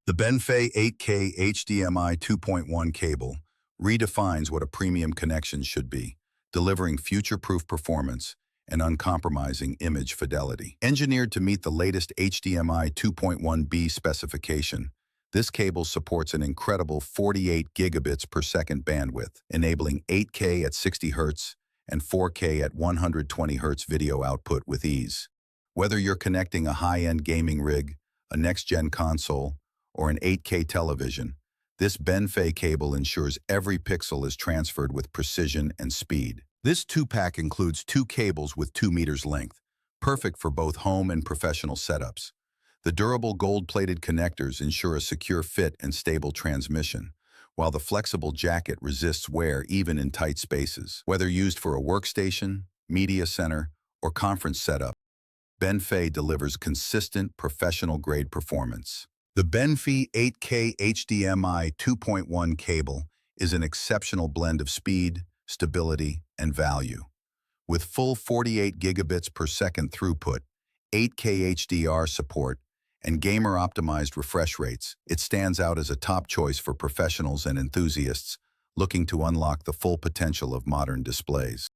The BENFEI 8K HDMI 2.1 cable redefines what a premium connection should be, delivering future-proof performance and uncompromising image fidelity. Engineered to meet the latest HDMI 2.1B specification, this cable supports an incredible 48 gigabits per second bandwidth, enabling 8K at 60 Hz and 4K at 120 Hz video output with ease. Whether you're connecting a high-end gaming rig, a next-gen console, or an 8K television, this BENFEI cable ensures every pixel is transferred with precision and speed. This two-pack includes two cables with 2 meters length, perfect for both home and professional setups. The durable gold-plated connectors ensure a secure fit and stable transmission, while the flexible jacket resists wear even in tight spaces. Whether used for a workstation, media center, or conference setup, BENFEI delivers consistent professional-grade performance. The BENFEI 8K HDMI 2.1 cable is an exceptional blend of speed, stability, and value. With full 48 gigabits per second throughput, 8K HDR support, and gamer-optimized refresh rates, it stands out as a top choice for professionals and enthusiasts looking to unlock the full potential of modern displays.